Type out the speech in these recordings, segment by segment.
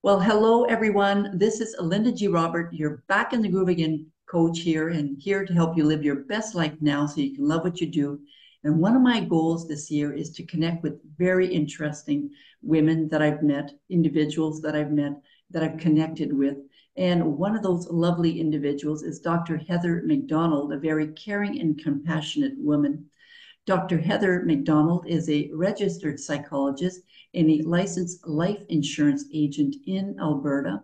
Well, hello everyone. This is Linda G. Robert. You're back in the groove again, coach here, and here to help you live your best life now so you can love what you do. And one of my goals this year is to connect with very interesting women that I've met, individuals that I've met, that I've connected with. And one of those lovely individuals is Dr. Heather Macdonald, a very caring and compassionate woman. Dr. Heather Macdonald is a registered psychologist and a licensed life insurance agent in Alberta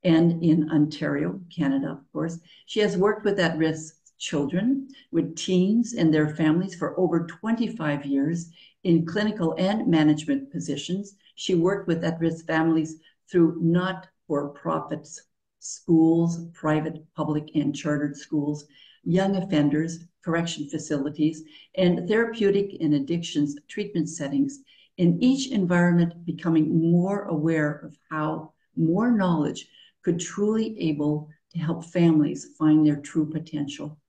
and in Ontario, Canada, of course. She has worked with at risk children, with teens and their families for over 25 years in clinical and management positions. She worked with at risk families through not for profits schools, private, public, and chartered schools, young offenders, correction facilities, and therapeutic and addictions treatment settings. In each environment, becoming more aware of how more knowledge could truly able to help families find their true potential.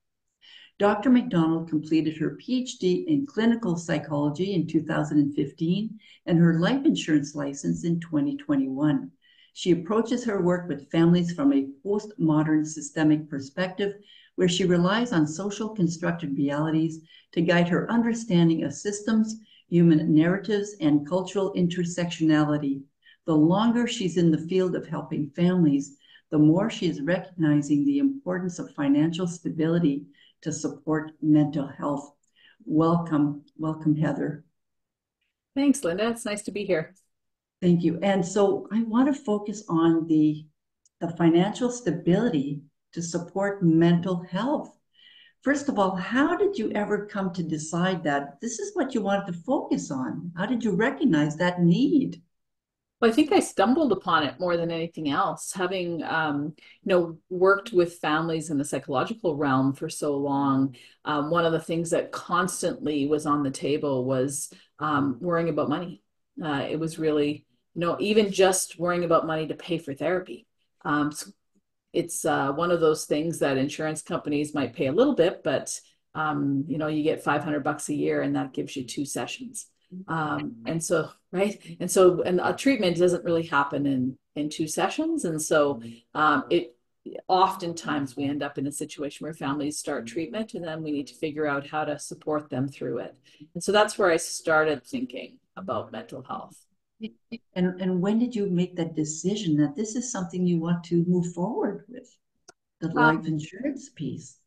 Dr. Macdonald completed her PhD in clinical psychology in 2015 and her life insurance license in 2021. She approaches her work with families from a postmodern systemic perspective, where she relies on social constructed realities to guide her understanding of systems, human narratives, and cultural intersectionality. The longer she's in the field of helping families, the more she is recognizing the importance of financial stability to support mental health. Welcome, welcome, Heather. Thanks, Linda. It's nice to be here. Thank you. And so I want to focus on the financial stability to support mental health. First of all, how did you ever come to decide that this is what you wanted to focus on? How did you recognize that need? Well, I think I stumbled upon it more than anything else, having worked with families in the psychological realm for so long. One of the things that constantly was on the table was worrying about money. It was really, even just worrying about money to pay for therapy. So it's one of those things that insurance companies might pay a little bit, but you get $500 a year, and that gives you 2 sessions. And so, right. And a treatment doesn't really happen in 2 sessions. And so, it oftentimes we end up in a situation where families start treatment and then we need to figure out how to support them through it. And so that's where I started thinking about mental health. And when did you make that decision that this is something you want to move forward with, the life Um, insurance piece?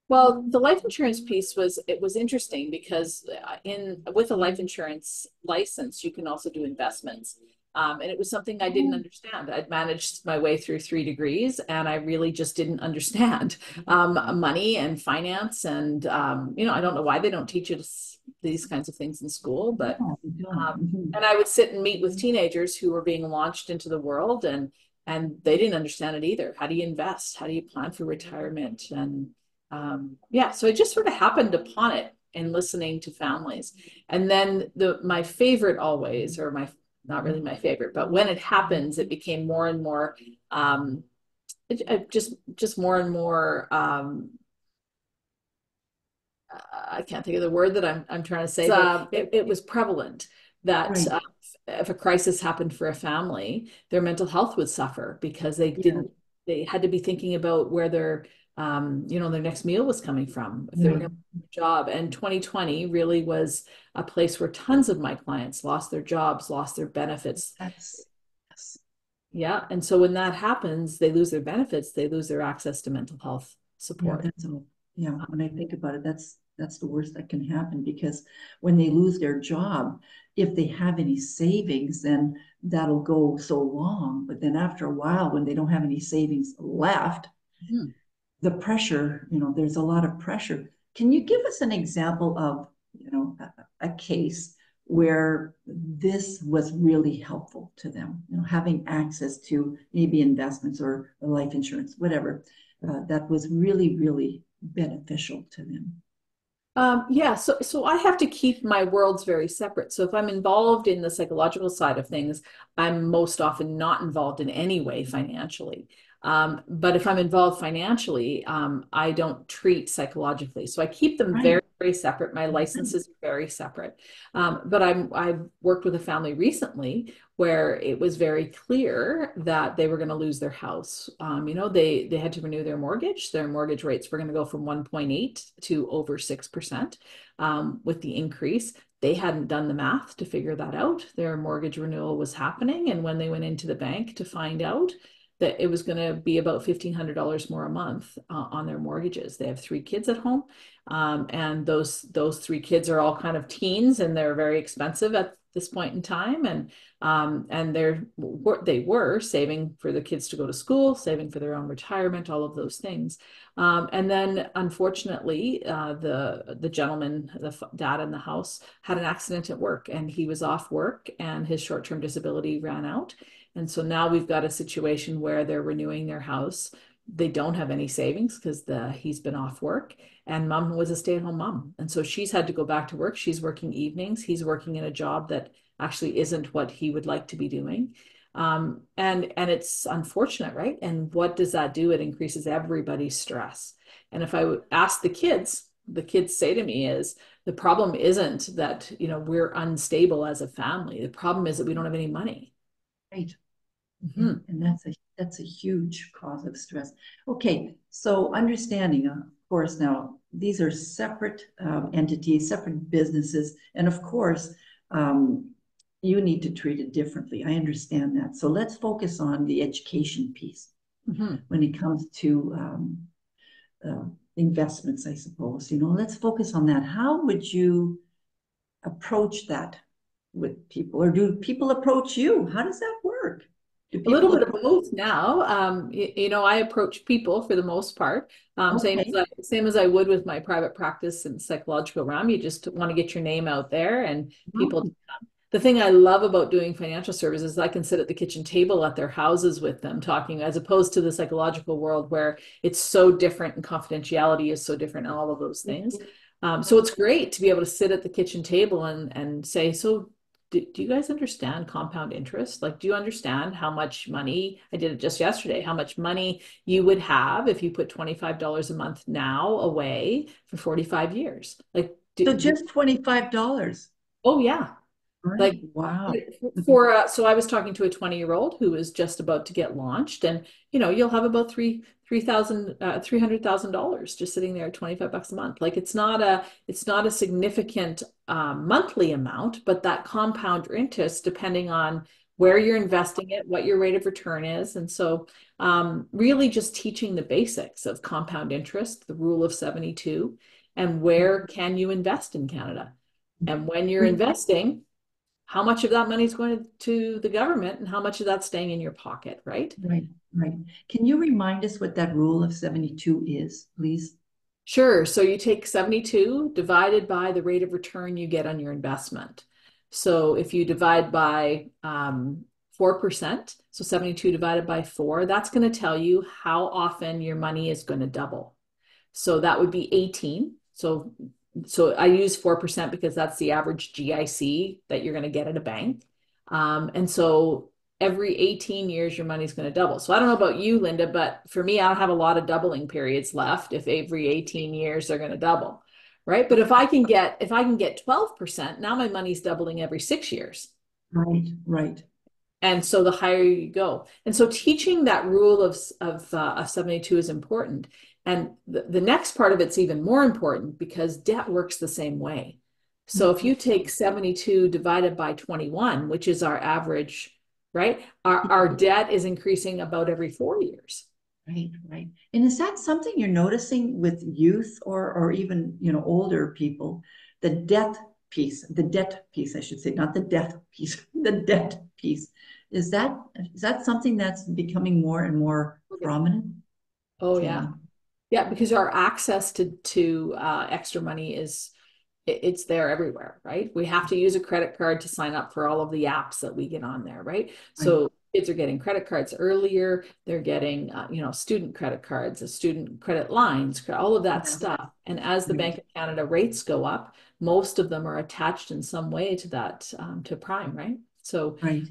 Well, the life insurance piece was interesting because in with a life insurance license, you can also do investments. And it was something I didn't understand. I'd managed my way through 3 degrees, and I really just didn't understand money and finance. And I don't know why they don't teach us these kinds of things in school, but No, you don't. Mhm. and I would sit and meet with teenagers who were being launched into the world, and they didn't understand it either. How do you invest? How do you plan for retirement? And yeah, so I just sort of happened upon it in listening to families. And then my favorite always, or my not really my favorite, but when it happens, it became more and more just more and more I can't think of the word that I'm trying to say, but it was prevalent that Right. if a crisis happened for a family, their mental health would suffer because Yeah. they had to be thinking about where their next meal was coming from, if they were Right. going to lose their job. And 2020 really was a place where tons of my clients lost their jobs, lost their benefits. That's yes. Yeah. And so when that happens, they lose their benefits, they lose their access to mental health Yeah, support. that's all. Yeah, when I think about it, that's the worst that can happen because when they lose their job, if they have any savings, then that'll go so long. But then after a while, when they don't have any savings left, Hmm. the pressure, there's a lot of pressure. Can you give us an example of, a case where this was really helpful to them, having access to maybe investments or life insurance, whatever, that was really, really beneficial to them? Yeah, so I have to keep my worlds very separate. So if I'm involved in the psychological side of things, I'm most often not involved in any way financially. But if I'm involved financially, I don't treat psychologically. So I keep them very, Right. very separate. My licenses are very separate. But I've worked with a family recently where it was very clear that they were going to lose their house. They had to renew their mortgage. Their mortgage rates were going to go from 1.8 to over 6% with the increase. They hadn't done the math to figure that out. Their mortgage renewal was happening. And when they went into the bank to find out, that it was going to be about $1,500 more a month on their mortgages. They have 3 kids at home, and those 3 kids are all kind of teens, and they're very expensive at this point in time. And they were saving for the kids to go to school, saving for their own retirement, all of those things. And then, unfortunately, the gentleman, the dad in the house, had an accident at work, and he was off work, and his short-term disability ran out. And so now we've got a situation where they're renewing their house. They don't have any savings because he's been off work, and mom was a stay-at-home mom. And so she's had to go back to work. She's working evenings. He's working in a job that actually isn't what he would like to be doing. And it's unfortunate, right? And what does that do? It increases everybody's stress. And if I would ask the kids say to me is, the problem isn't that, we're unstable as a family. The problem is that we don't have any money. Right. Mm-hmm. And that's a huge cause of stress. Okay, so understanding, of course, now these are separate entities, separate businesses, and of course, you need to treat it differently. I understand that. So let's focus on the education piece when it comes to investments, I suppose. Let's focus on that. How would you approach that with people, or do people approach you? How does that work? Do A little people bit of approach? both now. I approach people for the most part, Okay. same as I would with my private practice and psychological realm. You just want to get your name out there, and people. Oh, The thing I love about doing financial services is I can sit at the kitchen table at their houses with them talking, as opposed to the psychological world where it's so different and confidentiality is so different and all of those things. So it's great to be able to sit at the kitchen table and say, so do you guys understand compound interest? Like, do you understand how much money, I did it just yesterday, how much money you would have if you put $25 a month now away for 45 years? Like, so just $25. oh yeah. Right. Like Wow. so I was talking to a 20-year-old who was just about to get launched, and you'll have about $300,000 just sitting there at 25 bucks a month. Like it's not a significant monthly amount, but that compound interest depending on where you're investing it, what your rate of return is. And so really just teaching the basics of compound interest, the rule of 72, and where can you invest in Canada. And when you're investing, how much of that money is going to the government and how much of that's staying in your pocket, right? Right, right. Can you remind us what that rule of 72 is, please? Sure. So you take 72 divided by the rate of return you get on your investment. So if you divide by 4%, so 72 divided by 4, that's going to tell you how often your money is going to double. So that would be 18. So I use 4% because that's the average GIC that you're going to get at a bank. And so every 18 years, your money's going to double. So I don't know about you, Linda, but for me, I don't have a lot of doubling periods left if every 18 years they're going to double, right? But if I can get 12%, now my money's doubling every 6 years. Right, right. And so the higher you go. And so teaching that rule of 72 is important. And the next part of it's even more important because debt works the same way. So if you take 72 divided by 21, which is our average, right? Our debt is increasing about every 4 years. Right, right. And is that something you're noticing with youth or even, older people? The debt piece, I should say, not the death piece, the debt piece. Is that something that's becoming more and more prominent? Oh yeah. So, Yeah, because our access to extra money it's there everywhere, right? We have to use a credit card to sign up for all of the apps that we get on there, right? right, So kids are getting credit cards earlier. They're getting, student credit cards, student credit lines, all of that yeah, stuff. And as the right, Bank of Canada rates go up, most of them are attached in some way to that, to prime, right? So right.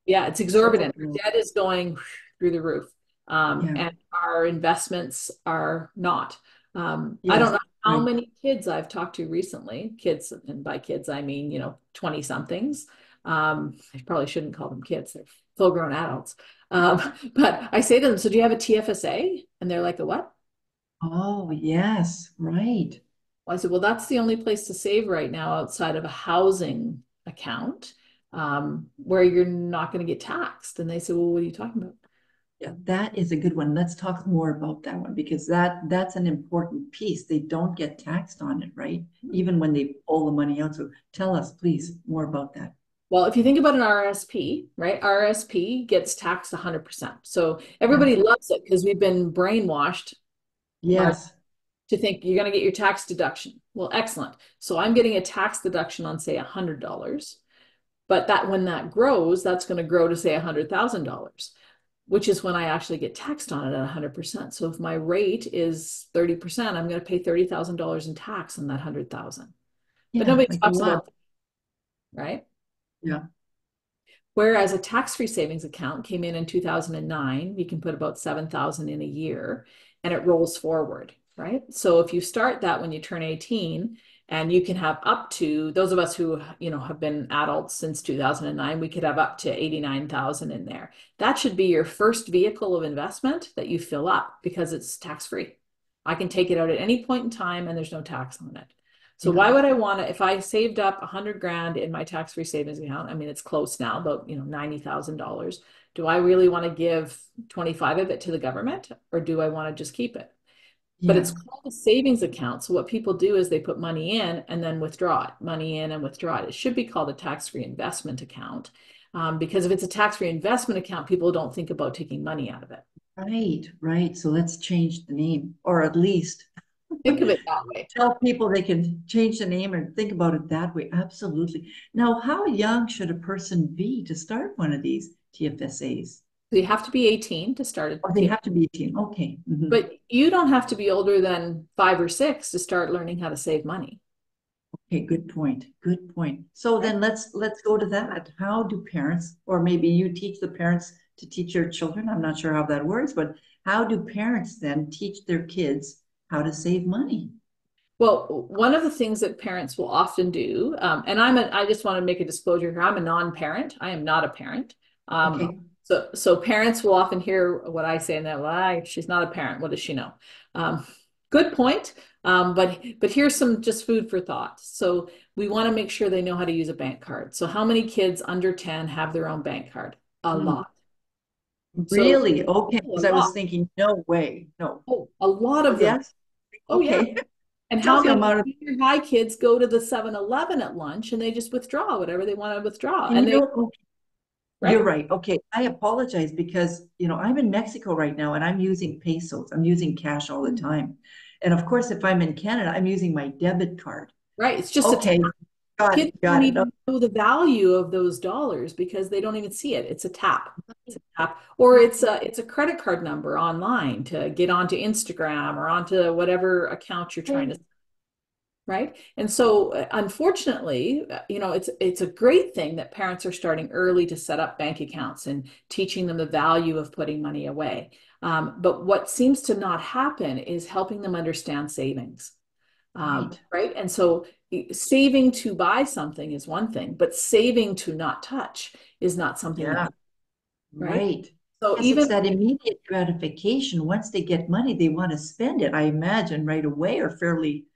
yeah, it's So exorbitant. true. Debt is going through the roof. Yeah. And our investments are not. I don't Yes. know how right. many kids I've talked to recently, kids, and by kids, I mean, 20 somethings. I probably shouldn't call them kids, they're full grown adults. But I say to them, so do you have a TFSA? And they're like, a what? Oh, yes, right. Well, I said, well, that's the only place to save right now outside of a housing account, where you're not going to get taxed. And they said, well, what are you talking about? Yeah, that is a good one. Let's talk more about that one because that's an important piece. They don't get taxed on it, right? Even when they pull the money out. So tell us, please, more about that. Well, if you think about an RSP, right? RSP gets taxed 100%. So Yeah. everybody loves it because we've been brainwashed Yes. to think you're going to get your tax deduction. Well, excellent. So I'm getting a tax deduction on, say, $100, but that when that grows, that's going to grow to, say, $100,000, which is when I actually get taxed on it at 100%. So if my rate is 30%, I'm going to pay $30,000 in tax on that 100,000. But Yeah, nobody like a talks lot. about that, right? Yeah. Whereas a tax-free savings account came in 2009, you can put about 7,000 in a year and it rolls forward, right? So if you start that when you turn 18 and you can have up to those of us who, have been adults since 2009, we could have up to 89,000 in there. That should be your first vehicle of investment that you fill up because it's tax-free. I can take it out at any point in time and there's no tax on it. So Yeah. why would I want to, if I saved up 100 grand in my tax-free savings account, I mean, it's close now, about, $90,000. Do I really want to give 25 of it to the government or do I want to just keep it? But it's Yeah. called a savings account. So what people do is they put money in and then withdraw it, money in and withdraw it. It should be called a tax-free investment account. Because if it's a tax-free investment account, people don't think about taking money out of it. Right, right. So let's change the name, or at least Think of it that way. tell people they can change the name and think about it that way. Absolutely. Now, how young should a person be to start one of these TFSAs? So you have to be 18 to start a Or they TF. have to be 18. Okay. But you don't have to be older than 5 or 6 to start learning how to save money. Okay, good point. Good point. So Right? then let's go to that. How do parents, or maybe you teach the parents to teach their children? I'm not sure how that works, but how do parents then teach their kids how to save money? Well, one of the things that parents will often do, and I just want to make a disclosure here. I'm a non-parent. I am not a parent. Um, Okay. so parents will often hear what I say and they're like, she's not a parent. What does she know? Um, Good point. But here's some just food for thought. So we want to make sure they know how to use a bank card. So how many kids under 10 have their own bank card? A Hmm. lot. So Really? Okay. a Because I was lot. thinking, no way. No. Oh, a lot Oh, of them. yes. Oh, yeah. Okay. And how Tells you I'm many out of, junior high kids go to the 7-Eleven at lunch and they just withdraw whatever they want to withdraw? and And you they, know, okay, you're right? right. Okay. I apologize because, I'm in Mexico right now and I'm using pesos. I'm using cash all the time. And of course, if I'm in Canada, I'm using my debit card. Right. It's just a tap. Okay. Got Kids it. don't Got it. even know the value of those dollars because they don't even see it. It's a tap. It's a tap. Or it's a credit card number online to get onto Instagram or onto whatever account you're trying Okay. to, right? And so, unfortunately, it's a great thing that parents are starting early to set up bank accounts and teaching them the value of putting money away. But what seems to not happen is helping them understand savings. Right. Right? And so, saving to buy something is one thing, but saving to not touch is not something that Yeah. we, right? Right. So Yes, it's even that immediate gratification. Once they get money, they want to spend it, I imagine, right away or fairly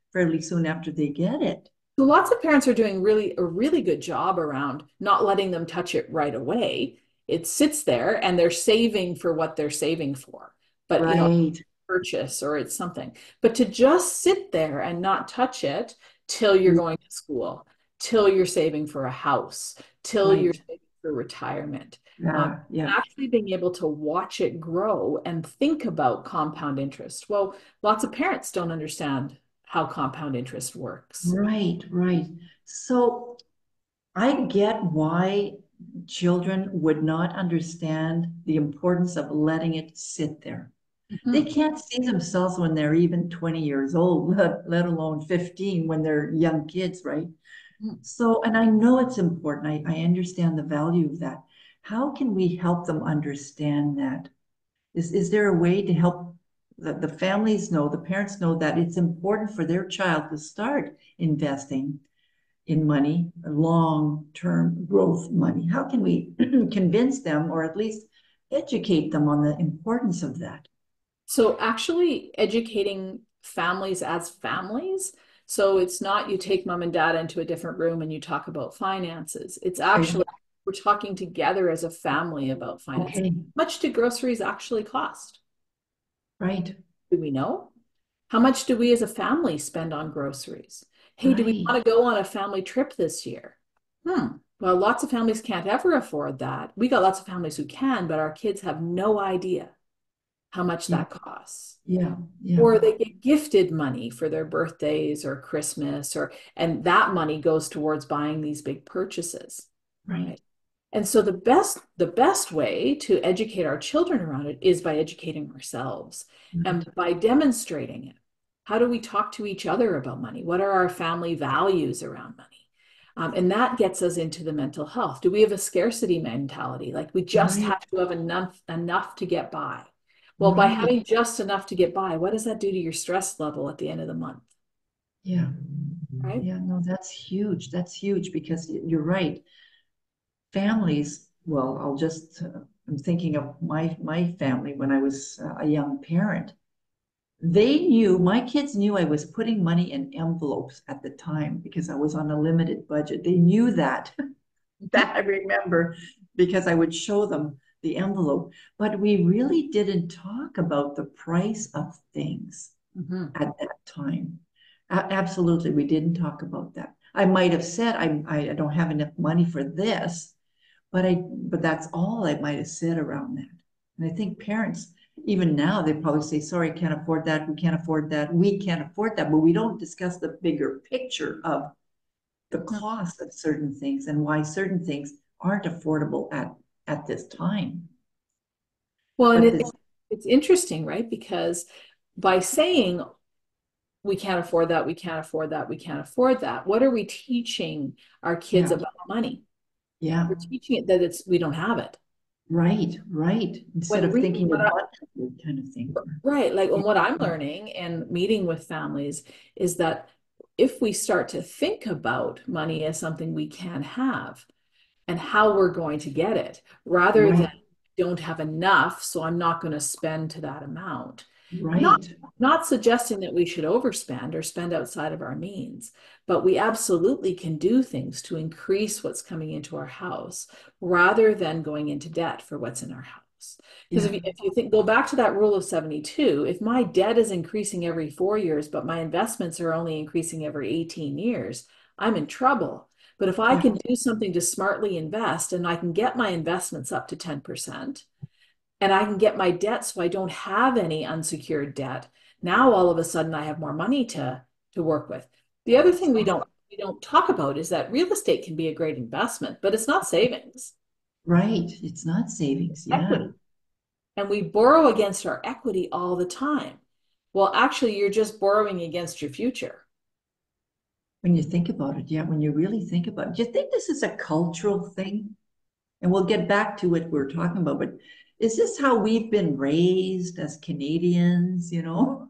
soon after they get it. So lots of parents are doing a really good job around not letting them touch it right away. It sits there and they're saving for what they're saving for. But Right. purchase or it's something. But to just sit there and not touch it till you're going to school, till you're saving for a house, till you're Right. saving for retirement. Yeah. Yeah. Actually being able to watch it grow and think about compound interest. Well, lots of parents don't understand how compound interest works. Right. Right. So I get why children would not understand the importance of letting it sit there. They Mhm. can't see themselves when they're even 20 years old, let alone 15 when they're young kids, right? So, and I know it's important. I understand the value of that. How can we help them understand that? Is there a way to help? the families know, the parents know that it's important for their child to start investing in money, long-term growth money. How can we convince them or at least educate them on the importance of that? So actually educating families as families. So it's not you take mom and dad into a different room and you talk about finances. It's Right. actually we're talking together as a family about finances. Okay. How much do groceries actually cost? Right. Do we know? How much do we as a family spend on groceries? Hey, do we Right. want to go on a family trip this year? Well, lots of families can't ever afford that. We got lots of families who can, but our kids have no idea how much Yeah. that costs. Yeah. Yeah. Or they get gifted money for their birthdays or Christmas, or and that money goes towards buying these big purchases, Right. right? And so the best way to educate our children around it is by educating ourselves Right. and by demonstrating it. How do we talk to each other about money? What are our family values around money? And that gets us into the mental health. Do we have a scarcity mentality? Like we just Right. have to have enough to get by. Well, by Right. having just enough to get by, what does that do to your stress level at the end of the month? Yeah. Right? Yeah. No, that's huge. That's huge because you're right. Families, well, I'm thinking of my family when I was a young parent. They knew, my kids knew I was putting money in envelopes at the time because I was on a limited budget. They knew that. That I remember because I would show them the envelope. But we really didn't talk about the price of things Mm-hmm. at that time. Absolutely, we didn't talk about that. I might have said, I don't have enough money for this, but that's all I might have said around that. And I think parents, even now, they probably say, sorry, can't afford that, we can't afford that, we can't afford that, but we don't discuss the bigger picture of the cost of certain things and why certain things aren't affordable at this time. Well, and But this, it's interesting, right? Because by saying we can't afford that, we can't afford that, we can't afford that, what are we teaching our kids yeah, about money? yeah, We're teaching it that it's we don't have it. right, right. Instead When of really thinking what abundantly kind of thing. right, like Yeah, and what I'm learning and meeting with families is that if we start to think about money as something we can have and how we're going to get it, rather than right, don't have enough, so I'm not going to spend to that amount. Not right. not suggesting that we should overspend or spend outside of our means, but we absolutely can do things to increase what's coming into our house rather than going into debt for what's in our house. Because Yeah, if you think, go back to that rule of 72, if my debt is increasing every 4 years, but my investments are only increasing every 18 years, I'm in trouble. But if I yeah, can do something to smartly invest and I can get my investments up to 10%, and I can get my debt so I don't have any unsecured debt. Now all of a sudden I have more money to work with. The other thing we don't talk about is that real estate can be a great investment, but it's not savings, right. It's not savings. Yeah. equity. And we borrow against our equity all the time. Well, actually, you're just borrowing against your future. When you think about it, yeah, when you really think about it, do you think this is a cultural thing? And we'll get back to what we're talking about, but is this how we've been raised as Canadians, you know?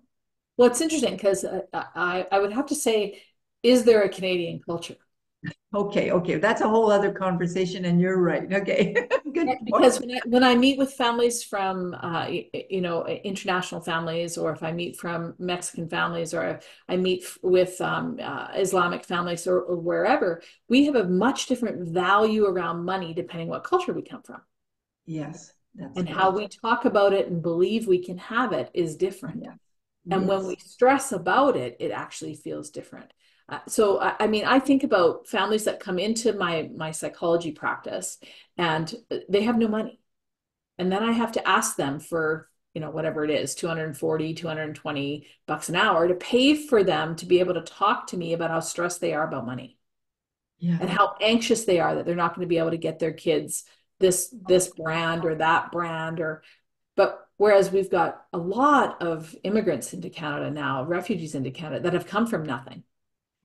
Well, it's interesting because I would have to say, is there a Canadian culture? Okay, okay, that's a whole other conversation, and you're right. Okay, Yeah, good because point. when I meet with families from international families, or if I meet from Mexican families, or if I meet with Islamic families, or wherever, we have a much different value around money depending what culture we come from, Yes, that's and how right. we talk about it and believe we can have it is different. Yeah. And when we Yes. stress about it, it actually feels different. So I mean, I think about families that come into my psychology practice and they have no money. And then I have to ask them for, whatever it is, 240, 220 bucks an hour to pay for them to be able to talk to me about how stressed they are about money Yeah. and how anxious they are that they're not going to be able to get their kids this brand or that brand. But whereas we've got a lot of immigrants into Canada now, refugees into Canada that have come from nothing.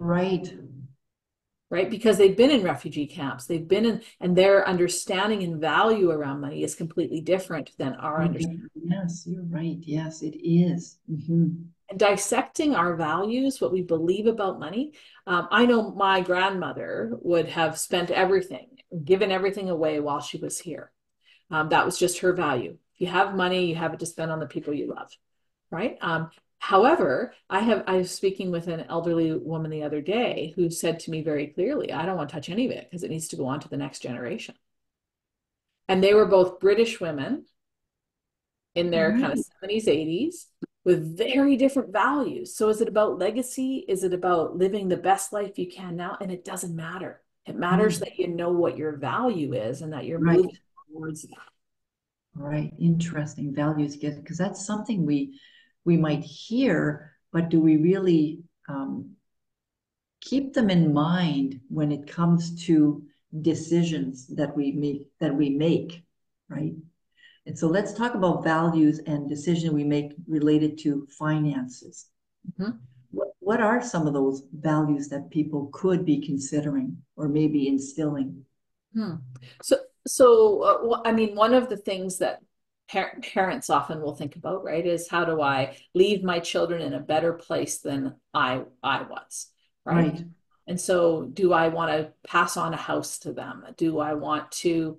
Right. right? Because they've been in refugee camps, they've been in, and their understanding and value around money is completely different than our Oh, understanding. yes, you're right. Yes, it is. And dissecting our values, what we believe about money. I know my grandmother would have spent everything, given everything away while she was here. That was just her value. If you have money, you have it to spend on the people you love, right? However, I was speaking with an elderly woman the other day who said to me very clearly, I don't want to touch any of it because it needs to go on to the next generation. And they were both British women in their kind of Right. 70s, 80s with very different values. So is it about legacy? Is it about living the best life you can now? And it doesn't matter. It matters Mm, that you know what your value is and that you're moving right. towards that. Right. Interesting values get because that's something we might hear, but do we really keep them in mind when it comes to decisions that we make, right? And so let's talk about values and decision we make related to finances. Mhm. What are some of those values that people could be considering or maybe instilling? Hmm. So, I mean, one of the things that parents often will think about, right, is how do I leave my children in a better place than I was, right? Right. And so, do I want to pass on a house to them? Do I want to,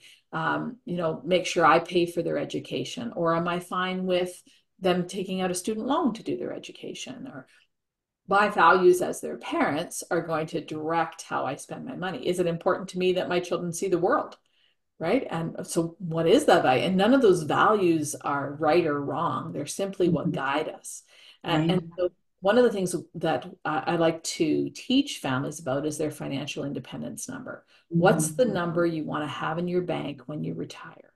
make sure I pay for their education, or am I fine with them taking out a student loan to do their education? Or my values as their parents are going to direct how I spend my money. Is it important to me that my children see the world? Right. And so, what is that value? And none of those values are right or wrong. They're simply what Mhm. guide us. And Right. so, one of the things that I like to teach families about is their financial independence number. What's Mhm. the number you want to have in your bank when you retire?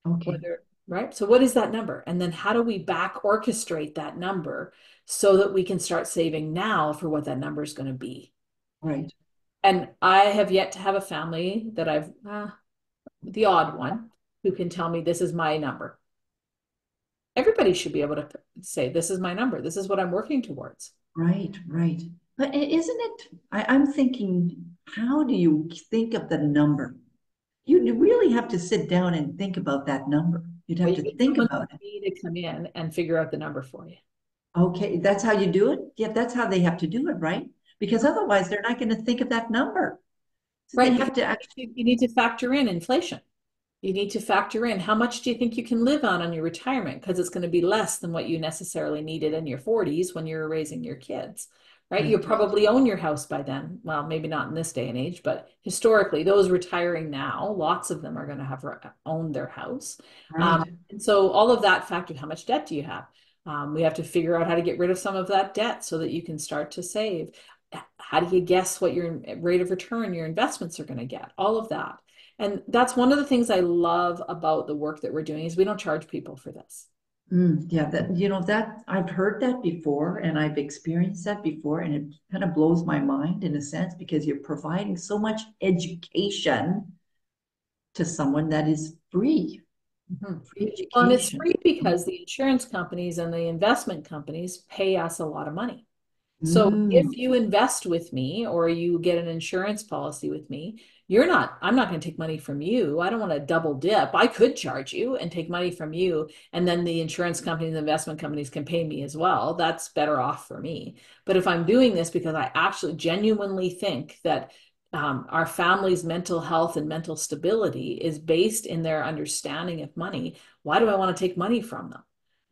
Okay. Whether, right? So, what is that number? And then, how do we back orchestrate that number so that we can start saving now for what that number is going to be? Right. And I have yet to have a family that I've, the odd one, who can tell me this is my number. Everybody should be able to say, this is my number. This is what I'm working towards. Right. Right. But isn't it? I'm thinking, how do you think of the number? You really have to sit down and think about that number. You'd But have you to get think someone about it. like me to come in and figure out the number for you. Okay, that's how you do it? Yeah, that's how they have to do it, right? Because otherwise they're not going to think of that number. So they Right? have Because to actually, you need to factor in inflation. You need to factor in how much do you think you can live on your retirement? Because it's going to be less than what you necessarily needed in your 40s when you're raising your kids, right? You'll right, probably own your house by then. Well, maybe not in this day and age, but historically, those retiring now, lots of them are going to have owned their house. right, And so all of that factored, how much debt do you have? We have to figure out how to get rid of some of that debt so that you can start to save. How do you guess what your rate of return your investments are going to get? All of that. And that's one of the things I love about the work that we're doing is we don't charge people for this. Yeah, that I've heard that before and I've experienced that before, and it kind of blows my mind in a sense because you're providing so much education to someone that is Mhm. free Well, and it's education. free because the insurance companies and the investment companies pay us a lot of money. So Mm, if you invest with me or you get an insurance policy with me, I'm not going to take money from you. I don't want to double dip. I could charge you and take money from you, and then the insurance companies and investment companies can pay me as well. That's better off for me. But if I'm doing this because I actually genuinely think that our family's mental health and mental stability is based in their understanding of money, why do I want to take money from them?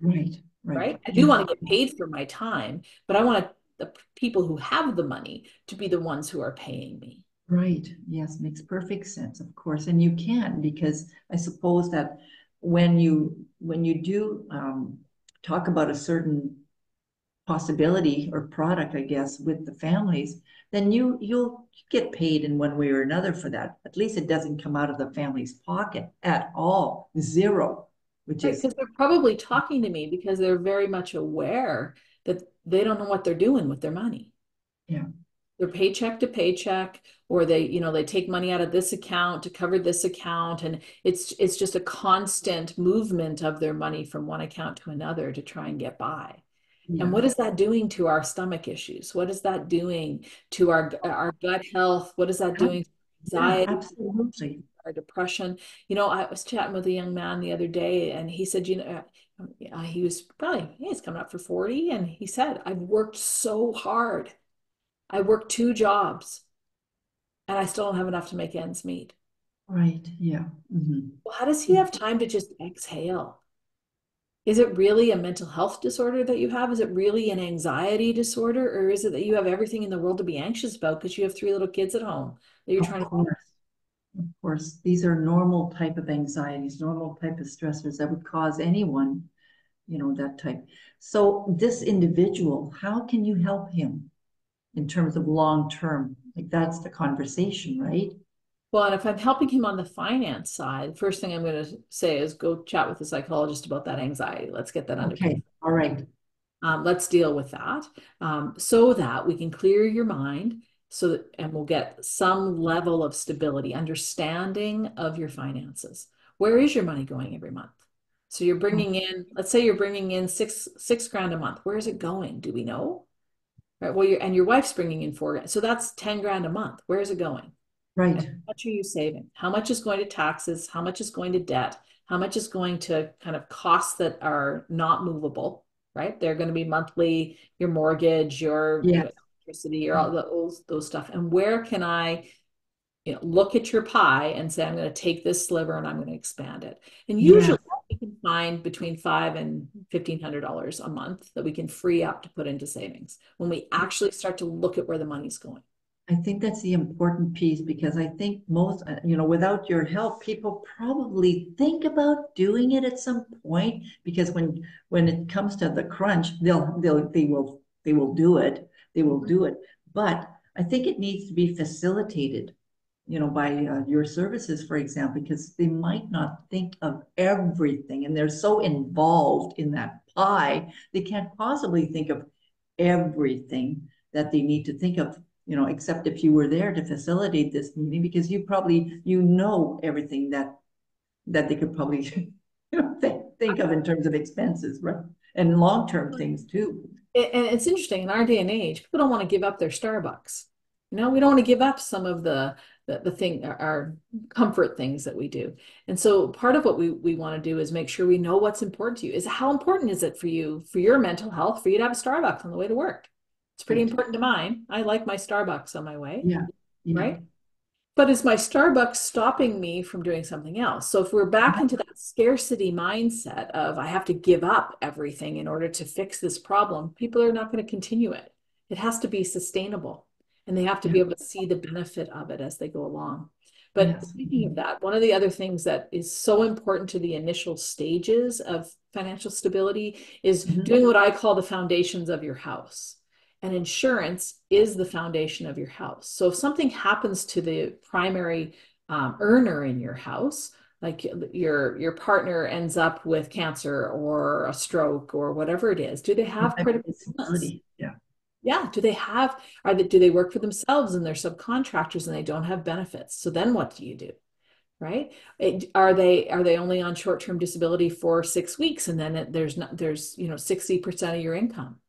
right, right. Right? I do Yes, want to get paid for my time, but I want the people who have the money to be the ones who are paying me. right. Yes, makes perfect sense, of course. And you can because I suppose that when you do talk about a certain possibility or product, I guess, with the families, then you'll get paid in one way or another for that. At least it doesn't come out of the family's pocket at all, zero, which Right? is Because they're probably talking to me because they're very much aware that they don't know what they're doing with their money. yeah, They're paycheck to paycheck, or they take money out of this account to cover this account, and it's just a constant movement of their money from one account to another to try and get by. And Yeah. what is that doing to our stomach issues? What is that doing to our gut health? What is that doing to Yeah, anxiety, absolutely. our depression? I was chatting with a young man the other day, and he said, he was probably, he's coming up for 40, and he said, I've worked so hard. I worked 2 jobs, and I still don't have enough to make ends meet. Right. Yeah. Well, how does he have time to just exhale? Is it really a mental health disorder that you have? Is it really an anxiety disorder? Or is it that you have everything in the world to be anxious about because you have 3 little kids at home that you're Of trying to? course. Of course. These are normal type of anxieties, normal type of stressors that would cause anyone, that type. So this individual, how can you help him in terms of long term? Like that's the conversation, right? Well, and if I'm helping him on the finance side, first thing I'm going to say is go chat with the psychologist about that anxiety. Let's get that under control. Okay. All right. Let's deal with that so that we can clear your mind and we'll get some level of stability, understanding of your finances. Where is your money going every month? So you're bringing in, let's say you're bringing in six grand a month. Where is it going? Do we know? Right. Well, and your wife's bringing in 4 grand. So that's 10 grand a month. Where is it going? And Right. how much are you saving? How much is going to taxes? How much is going to debt? How much is going to kind of costs that are not movable, right? They're going to be monthly, your mortgage, your Yes. electricity, your all those stuff. And where can I, look at your pie and say, I'm going to take this sliver and I'm going to expand it. And Yes. usually we can find between $500 and $1,500 a month that we can free up to put into savings when we actually start to look at where the money's going. I think that's the important piece because I think most, without your help, people probably think about doing it at some point because when it comes to the crunch, they will do it. They will do it. But I think it needs to be facilitated, by your services, for example, because they might not think of everything and they're so involved in that pie, they can't possibly think of everything that they need to think of, except if you were there to facilitate this meeting, because you know everything that they could probably think of in terms of expenses, right? And long-term things too. And it's interesting in our day and age, people don't want to give up their Starbucks. We don't want to give up some of the thing, our comfort things that we do. And so part of what we want to do is make sure we know what's important to you. Is how important is it for you, for your mental health, for you to have a Starbucks on the way to work? It's pretty Right. important to mine. I like my Starbucks on my way, Yeah. Yeah. right? But is my Starbucks stopping me from doing something else? So if we're back into that scarcity mindset of I have to give up everything in order to fix this problem, people are not going to continue it. It has to be sustainable and they have to Yeah. be able to see the benefit of it as they go along. But Yes. speaking of that, one of the other things that is so important to the initial stages of financial stability is Mhm. doing what I call the foundations of your house. And insurance is the foundation of your house. So if something happens to the primary earner in your house, like your partner ends up with cancer or a stroke or whatever it is, do they Some have type of critical illness? disability. Yeah. Yeah. Do they work for themselves and they're subcontractors and they don't have benefits? So then what do you do? Right? Are they only on short-term disability for 6 weeks and then there's not, 60% of your income?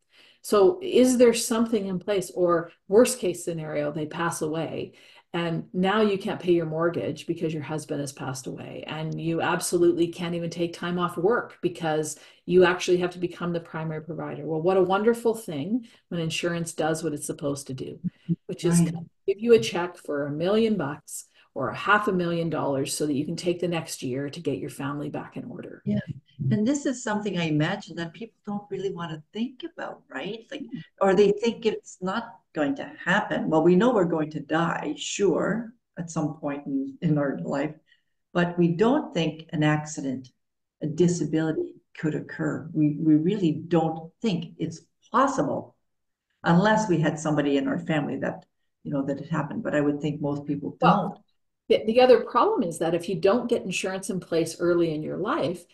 So is there something in place, or worst case scenario, they pass away and now you can't pay your mortgage because your husband has passed away and you absolutely can't even take time off work because you actually have to become the primary provider. Well, what a wonderful thing when insurance does what it's supposed to do, which is Right. give you a check for $1 million or $500,000 so that you can take the next year to get your family back in order. Yeah. And this is something I imagine that people don't really want to think about, right? Like, or they think it's not going to happen. Well, we know we're going to die, sure, at some point in our life, but we don't think an accident, a disability could occur. We really don't think it's possible unless we had somebody in our family that it happened. But I would think most people Well, don't. the other problem is that if you don't get insurance in place early in your life,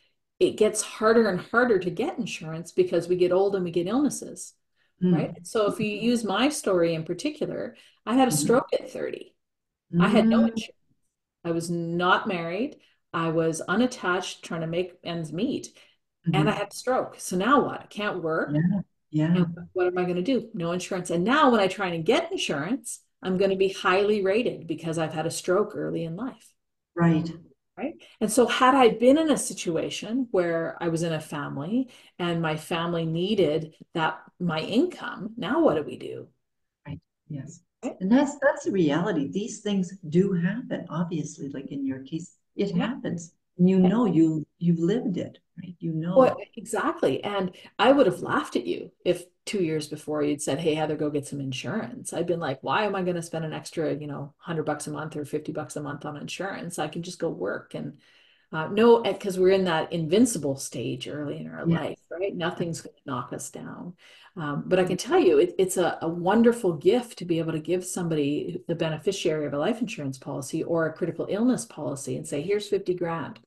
it gets harder and harder to get insurance because we get old and we get illnesses, right? Mm. So if you use my story in particular, I had a Mhm. stroke at 30. I had no Mm. insurance. I was not married. I was unattached, trying to make ends meet, and I Mhm. had a stroke. So now what? I can't work. Yeah. Yeah. And what am I going to do? No insurance. And now when I try and get insurance, I'm going to be highly rated because I've had a stroke early in life. Right. Right. And so, had I been in a situation where I was in a family and my family needed my income, now what do we do? Right. Yes. Right. And that's the reality. These things do happen, obviously, like in your case, it Yeah. happens. And you know you've lived it, right? You Well, know. exactly. And I would have laughed at you if 2 years before you'd said, "Hey, Heather, go get some insurance." I'd been like, why am I going to spend an extra, $100 a month or $50 a month on insurance? I can just go work. And no, because we're in that invincible stage early in our Yeah. life, right? Nothing's going to knock us down. But I can tell you, it's a wonderful gift to be able to give somebody the beneficiary of a life insurance policy or a critical illness policy and say, here's 50 grand.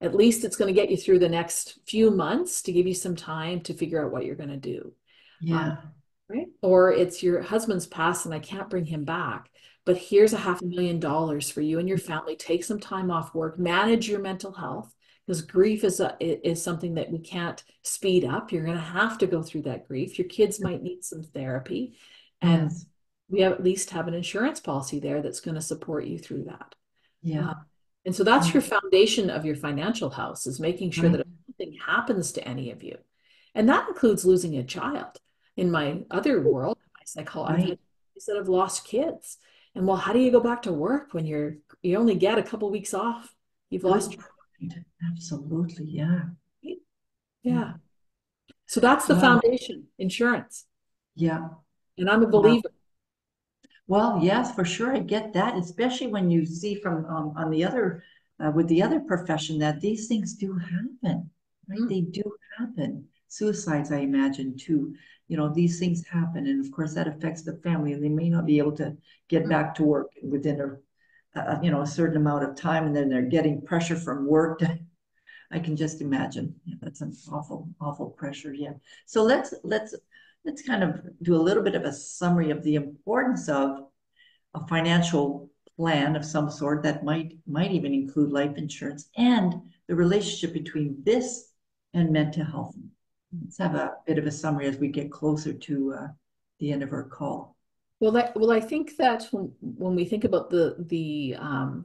At least it's going to get you through the next few months to give you some time to figure out what you're going to do. Um, Yeah. right? Or it's your husband's passed and I can't bring him back, but here's a $500,000 for you and your family. Take some time off work, manage your mental health because grief is something that we can't speed up. You're going to have to go through that grief. Your kids might need some therapy, and Yes. we at least have an insurance policy there that's going to support you through that. Yeah. Uh, and so that's Yeah. your foundation of your financial house is making sure that Right. if something happens to any of you, and that includes losing a child. In my other world, my psychology, I've had Right. kids that have lost kids. And well, how do you go back to work when you only get a couple weeks off? You've Good lost point. Absolutely. Yeah. your kid. Yeah. Yeah. So that's the Wow. foundation, insurance. Yeah. And I'm a Wow. believer. Well, yes, for sure. I get that, especially when you see from on the other with the other profession that these things do happen, right? Mm, They do happen. Suicides, I imagine, too. You know, these things happen, and of course that affects the family, and they may not be able to get mm. back to work within a certain amount of time, and then they're getting pressure from work. I can just imagine. Yeah, that's an awful, awful pressure. Yeah. So let's kind of do a little bit of a summary of the importance of a financial plan of some sort that might even include life insurance and the relationship between this and mental health. Let's have a bit of a summary as we get closer to the end of our call. Well, I think that when we think about the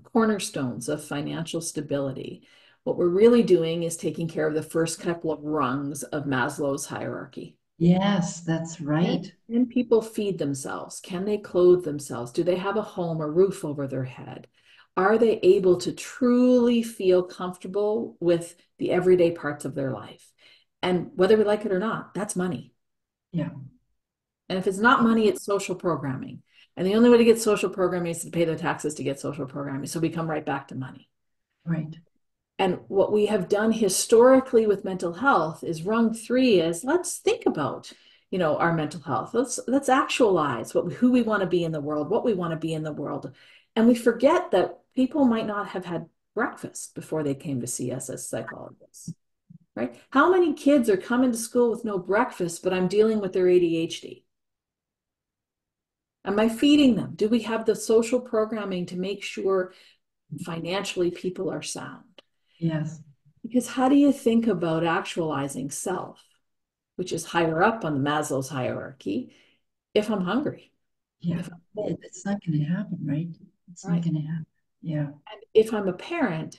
cornerstones of financial stability, what we're really doing is taking care of the first couple of rungs of Maslow's hierarchy. Yes, that's right. Can people feed themselves? Can they clothe themselves? Do they have a home, a roof over their head? Are they able to truly feel comfortable with the everyday parts of their life? And whether we like it or not, that's money. Yeah, And if it's not money, it's social programming. And the only way to get social programming is to pay the taxes to get social programming. So we come right back to money. right. And what we have done historically with mental health is rung three is let's think about, our mental health. Let's actualize who we want to be in the world, what we want to be in the world. And we forget that people might not have had breakfast before they came to see us as psychologists, right? How many kids are coming to school with no breakfast, but I'm dealing with their ADHD? Am I feeding them? Do we have the social programming to make sure financially people are sound? Yes. Because how do you think about actualizing self, which is higher up on the Maslow's hierarchy, if I'm hungry, Yeah. if I'm full, It's not going to happen, right? It's not right? going to happen. Yeah. And if I'm a parent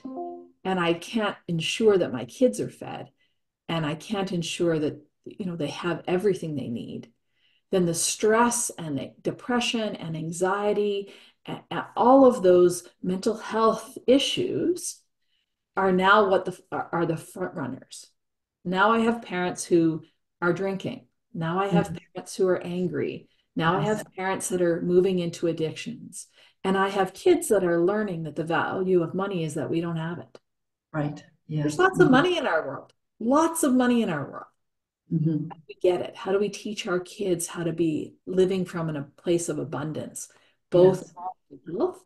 and I can't ensure that my kids are fed and I can't ensure that they have everything they need, then the stress and the depression and anxiety and all of those mental health issues are now are the front runners. Now I have parents who are drinking. Now I have Yeah. parents who are angry. Now I Yes. have parents that are moving into addictions. And I have kids that are learning that the value of money is that we don't have it. Right. There's Yes. lots of money in our world, lots of money in our world. Hmm. We get it. How do we teach our kids how to be living from a place of abundance, both Yes. in health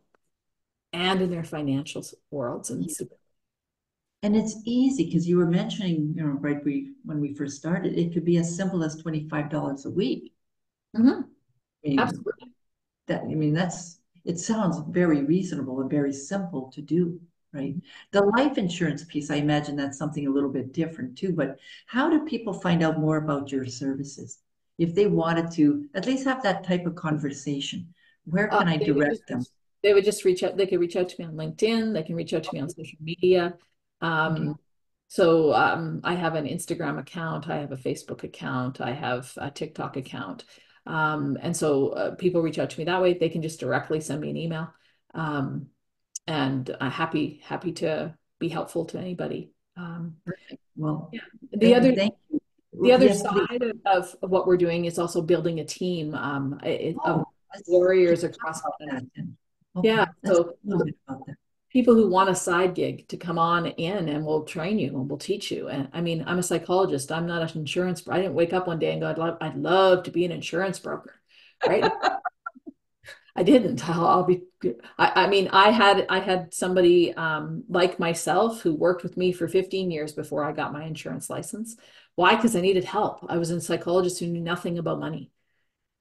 and in their financial worlds and Yeah. And it's easy because you were mentioning, right, when we first started, it could be as simple as $25 a week. Mhm. I mean, Absolutely. it sounds very reasonable and very simple to do. right. The life insurance piece, I imagine that's something a little bit different too, but how do people find out more about your services? If they wanted to at least have that type of conversation, where Uh, can I they would direct them? just they would just reach out. They could reach out to me on LinkedIn. They can reach out to me on social media. Okay. Um, I have an Instagram account. I have a Facebook account. I have a TikTok account. And so people reach out to me that way. They can just directly send me an email. Um, and I'm happy to be helpful to anybody. Perfect. Well, Yeah. The other thank you. the other Yes, please. side of what we're doing is also building a team of Oh, can warriors you talk across about Canada. that then? Okay, Yeah, let's talk so a little bit about that. people who want a side gig to come on in and we'll train you and we'll teach you. And I mean, I'm a psychologist. I'm not an insurance. I didn't wake up one day and go, I'd love to be an insurance broker, right? I didn't. I'll be. I mean, I had somebody like myself who worked with me for 15 years before I got my insurance license. Why? Because I needed help. I was a psychologist who knew nothing about money,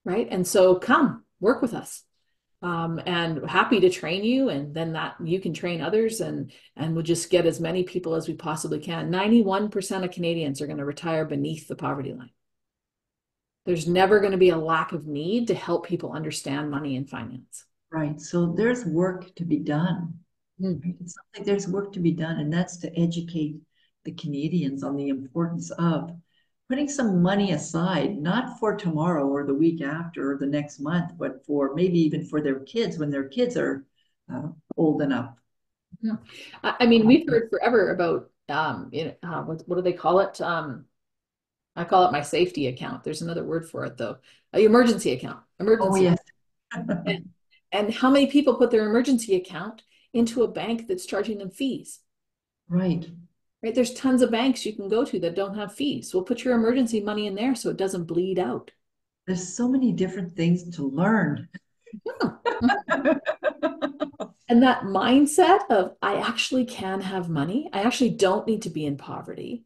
right? And so come work with us. And happy to train you, and then that you can train others, and we'll just get as many people as we possibly can. 91% of Canadians are going to retire beneath the poverty line. There's never going to be a lack of need to help people understand money and finance. Right. So there's work to be done. Hmm. Right? It sounds like there's work to be done, and that's to educate the Canadians on the importance of putting some money aside, not for tomorrow or the week after or the next month, but for maybe even for their kids when their kids are old enough. Yeah. I mean, we've heard forever about what do they call it? I call it my safety account. There's another word for it though. Emergency account. Oh, Emergency. yes. And how many people put their emergency account into a bank that's charging them fees? Right. Right? There's tons of banks you can go to that don't have fees. Well, put your emergency money in there so it doesn't bleed out. There's so many different things to learn. Yeah. And that mindset of I actually can have money, I actually don't need to be in poverty,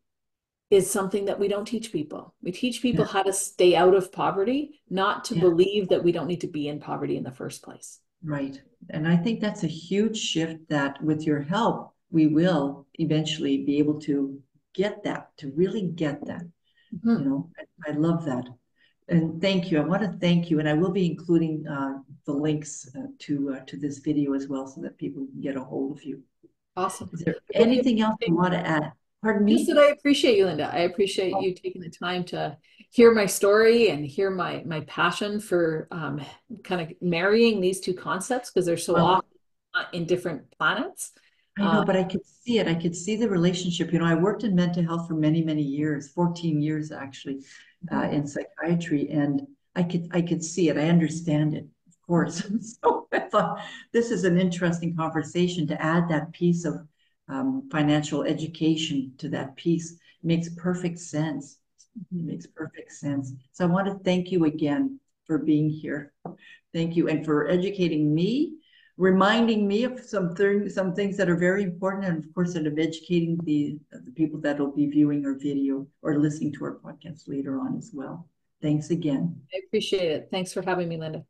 is something that we don't teach people. We teach people Yeah, how to stay out of poverty, not to yeah, believe that we don't need to be in poverty in the first place. right. And I think that's a huge shift that with your help, we will eventually be able to get that, to really get that. You Mhm. know, I love that. And thank you. I want to thank you. And I will be including the links to this video as well so that people can get a hold of you. Awesome. Is there I really anything else you appreciate want to add? Pardon just me? that I appreciate you, Linda. I appreciate you taking the time to hear my story and hear my passion for kind of marrying these two concepts because they're so Well, often in different planets. I know, Uh, but I could see it. I could see the relationship. You know, I worked in mental health for many, many years, 14 years actually, in psychiatry, and I could see it. I understand it, of course. So I thought this is an interesting conversation to add that piece of financial education to that piece. Makes perfect sense. It makes perfect sense. So I want to thank you again for being here. Thank you, and for educating me, reminding me of some things that are very important, and of course, that of educating the people that will be viewing our video or listening to our podcast later on as well. Thanks again. I appreciate it. Thanks for having me, Linda.